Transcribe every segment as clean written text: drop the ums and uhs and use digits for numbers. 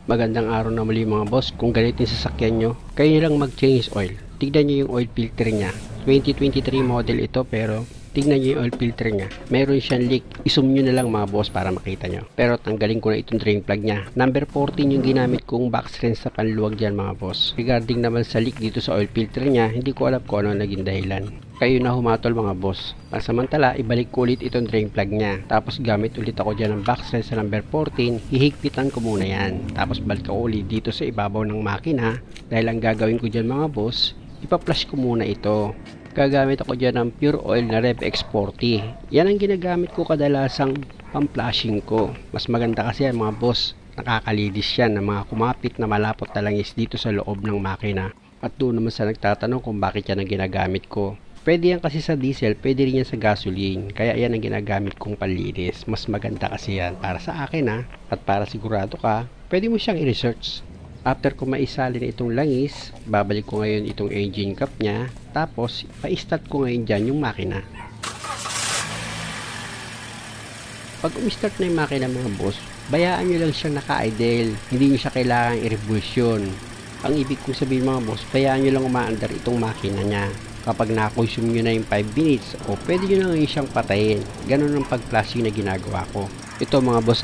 Magandang araw na muli mga boss. Kung ganito yung sasakyan nyo, kayo lang mag-change oil. Tignan nyo yung oil filter nya. 2023 model ito pero tignan nyo yung oil filter nya. Meron siyang leak. I-zoom nyo na lang mga boss para makita nyo. Pero tanggalin ko na itong drain plug nya. Number 14 yung ginamit kong box rinse sa panluwag dyan mga boss. Regarding naman sa leak dito sa oil filter nya, hindi ko alam kung ano naging dahilan. Kayo na humatol mga boss. Pansamantala, ibalik ko ulit itong drain plug nya. Tapos gamit ulit ako dyan ng box rinse sa number 14. Hihigpitan ko muna yan. Tapos balik ako ulit dito sa ibabaw ng makina. Dahil ang gagawin ko dyan mga boss, ipa-flush ko muna ito. Gagamit ako dyan ng pure oil na Rev X40. Yan ang ginagamit ko kadalasang pang-flushing ko. Mas maganda kasi yan mga boss. Nakakalinis yan ng mga kumapit na malapot na langis dito sa loob ng makina. At doon naman sa nagtatanong kung bakit yan ang ginagamit ko. Pwede yan kasi sa diesel, pwede rin yan sa gasoline. Kaya yan ang ginagamit kong panlinis. Mas maganda kasi yan para sa akin at para sigurado ka, pwede mo siyang i-research. After ko maisalin itong langis, babalik ko ngayon itong engine cap nya. Tapos, pa-start ko ngayon dyan yung makina. Pag umistart na yung makina mga boss, bayaan nyo lang siyang naka-idle. Hindi nyo siya kailangang i-revolution. Ang ibig kong sabihin mga boss, bayaan nyo lang umaandar itong makina nya. Kapag na-consume nyo na yung 5 minutes, o pwede nyo na ngayon siyang patayin. Ganun ang pag-flushing na ginagawa ko. Ito mga boss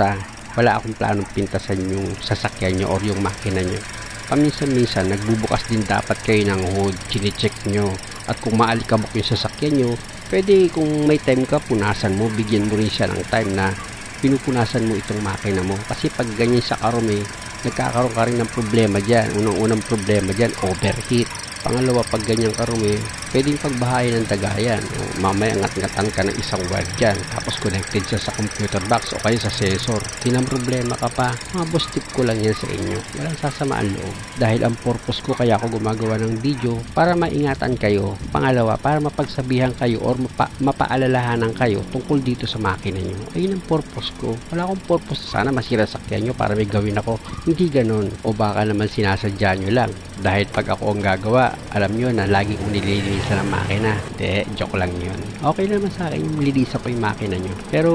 wala akong planong pintasan yung sasakyan nyo or yung makina nyo. Paminsan-minsan, nagbubukas din dapat kayo ng hood, chine-check nyo. At kung maalikabok yung sasakyan nyo, pwede kung may time ka, punasan mo, bigyan mo rin siya ng time na pinupunasan mo itong makina mo. Kasi pag ganyan sa karumi, nagkakaroon ka rin ng problema dyan. Unang-unang problema dyan, overheat. Pangalawa, pag ganyang karumi, pwedeng pagbahayan ng dagayan. O mamaya ngat-ngatan ka ng isang wire dyan, tapos connected siya sa computer box o kaya sa sensor. Tinang problema ka pa. Mga boss tip ko lang yan sa inyo. Walang sasamaan loob. Dahil ang purpose ko kaya ako gumagawa ng video para maingatan kayo. Pangalawa, para mapagsabihan kayo or mapaalalahanan kayo tungkol dito sa makina nyo. Ayun ang purpose ko. Wala akong purpose sana masira sakyan nyo para may gawin ako. Hindi ganon. O baka naman sinasadya nyo lang. Dahil pag ako ang gagawa, alam nyo na lagi kong nililinisan ang makina. Hindi, joke lang yun. Okay naman sa akin yung lilinisan ko yung makina nyo. Pero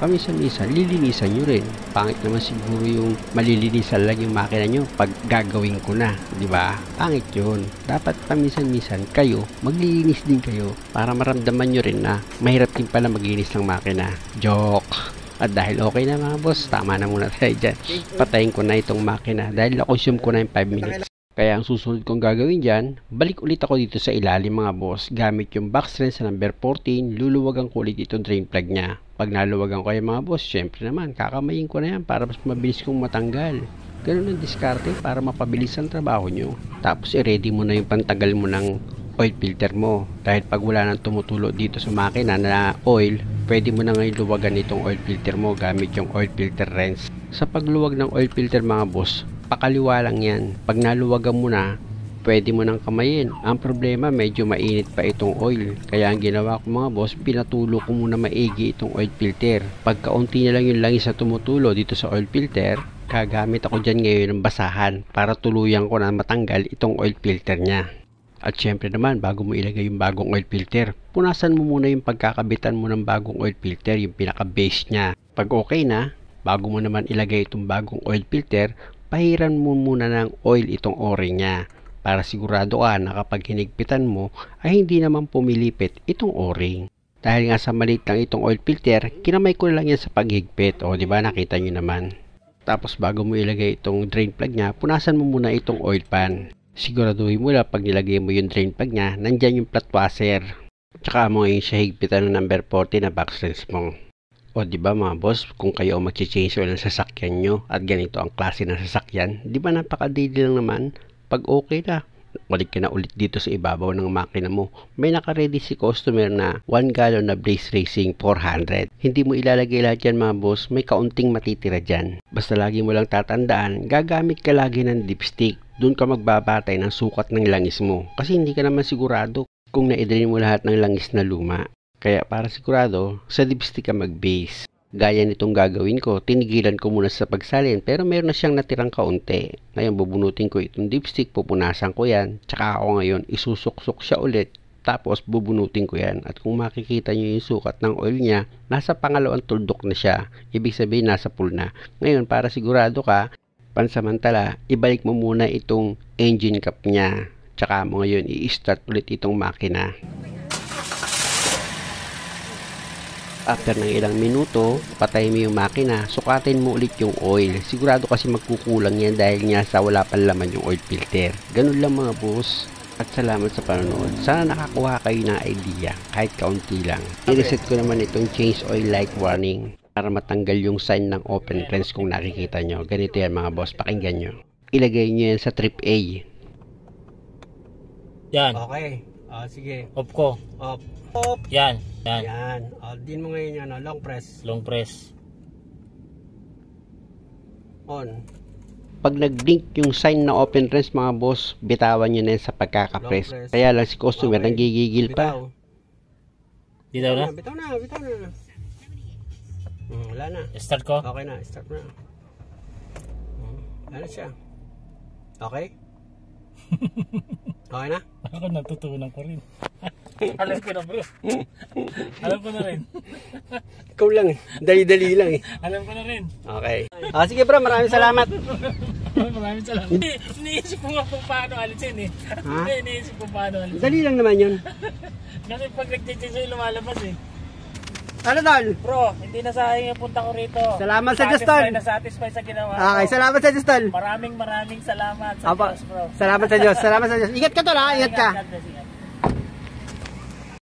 paminsan-minsan, lilinisan nyo rin. Pangit naman siguro yung malilinisan lang yung makina nyo pag gagawin ko na. Diba? Pangit yun. Dapat paminsan-minsan kayo, maglilinis din kayo para maramdaman nyo rin na mahirap din pala maglinis ng makina. Joke! At dahil okay na mga boss, tama na muna tayo dyan. Patayin ko na itong makina dahil na-consume ko na yung 5 minutes. Kaya ang susunod kong gagawin dyan, balik ulit ako dito sa ilalim mga boss. Gamit yung box rinse sa number 14, luluwagan ko ulit itong drain plug nya. Pag naluwagan ko yung mga boss, syempre naman, kakamayin ko na yan para mas mabilis kong matanggal. Ganun ang diskarte para mapabilis ang trabaho nyo. Tapos i-ready mo na yung pantagal mo ng oil filter mo. Dahil pag wala nang tumutulo dito sa makina na oil, pwede mo na ngayon luwagan itong oil filter mo gamit yung oil filter rinse. Sa pagluwag ng oil filter mga boss, pakaliwa lang yan. Pag naluwagan mo na, pwede mo nang kamayin. Ang problema, medyo mainit pa itong oil. Kaya ang ginawa ko mga boss, pinatulo ko muna maigi itong oil filter. Pag kaunti na lang yung langis na tumutulo dito sa oil filter, gagamit ako dyan ngayon ng basahan para tuluyan ko na matanggal itong oil filter nya. At syempre naman, bago mo ilagay yung bagong oil filter, punasan mo muna yung pagkakabitan mo ng bagong oil filter, yung pinaka-base nya. Pag okay na, bago mo naman ilagay itong bagong oil filter, pahiran mo muna ng oil itong o-ring nya para sigurado ka na kapag hinigpitan mo ay hindi naman pumilipit itong o-ring. Dahil nga sa maliit lang itong oil filter, kinamay ko lang yan sa paghigpit. O diba, nakita nyo naman. Tapos bago mo ilagay itong drain plug nya, punasan mo muna itong oil pan. Siguraduhin mo lang pag nilagay mo yung drain plug nya, nandyan yung flat washer. Tsaka mo ngayon siya higpitan ng number 40 na box rinse mo. O diba mga boss, kung kayo ang mag-change oil ng sasakyan nyo at ganito ang klase ng sasakyan, diba napakadali lang naman? Pag okay na, balik ka na ulit dito sa ibabaw ng makina mo. May naka-ready si customer na 1 gallon na Blaze Racing 400. Hindi mo ilalagay lahat yan mga boss, may kaunting matitira dyan. Basta lagi mo lang tatandaan, gagamit ka lagi ng dipstick. Doon ka magbabatay ng sukat ng langis mo. Kasi hindi ka naman sigurado kung na-drain mo lahat ng langis na luma. Kaya para sigurado, sa dipstick ka mag-base. Gaya nitong gagawin ko, tinigilan ko muna sa pagsalin pero meron na siyang natirang kaunti. Ngayon bubunutin ko itong dipstick, pupunasan ko yan, tsaka ako ngayon isusuksok siya ulit. Tapos bubunutin ko yan at kung makikita nyo yung sukat ng oil niya, nasa pangalawang tuldok na siya. Ibig sabihin nasa full na. Ngayon para sigurado ka, Pansamantala, ibalik mo muna itong engine cap niya. Tsaka mo ngayon i-start ulit itong makina. After ng ilang minuto, patay mo yung makina, sukatin mo ulit yung oil. Sigurado kasi magkukulang yan dahil nga sa wala pang laman yung oil filter. Ganun lang mga boss. At salamat sa panonood. Sana nakakuha kayo ng idea, kahit kaunti lang. I-reset ko naman itong change oil light warning para matanggal yung sign ng open fence kung nakikita nyo. Ganito yan mga boss, pakinggan nyo. Ilagay nyo yan sa trip A. Yan. Okay. Sige. Off ko. Off. Yan. Yan. Yan. Din mo ngayon yan, long press. Long press. On. Pag nag-blink yung sign na open fence mga boss, bitawan nyo na yan sa pagkakapress. Kaya lang si customer nanggigigil pa. Di daw na? Bitaw na. Wala na. Start ko? Okay na, start na. Wala na siya. Okay? Okay na? Ako natutunan ko rin. Alam ko na bro. Alam ko na rin. Ikaw lang eh. Dali-dali lang eh. Alam ko na rin. Okay. Sige bro, maraming salamat. Maraming salamat. Iniisip ko nga kung paano alisin eh. Iniisip ko paano alisin. Dali lang naman yun. Kasi pag nag-change lumalabas eh. Ano tol? Bro, hindi na sayang yung punta ko rito. Salamat sa Diyos tol. Satisfy sa ginawa ko. Okay, salamat sa Diyos tol. Maraming salamat sa Diyos bro. Salamat sa Diyos. Salamat sa Diyos. Ingat ka tol ha, ingat ka. God bless you.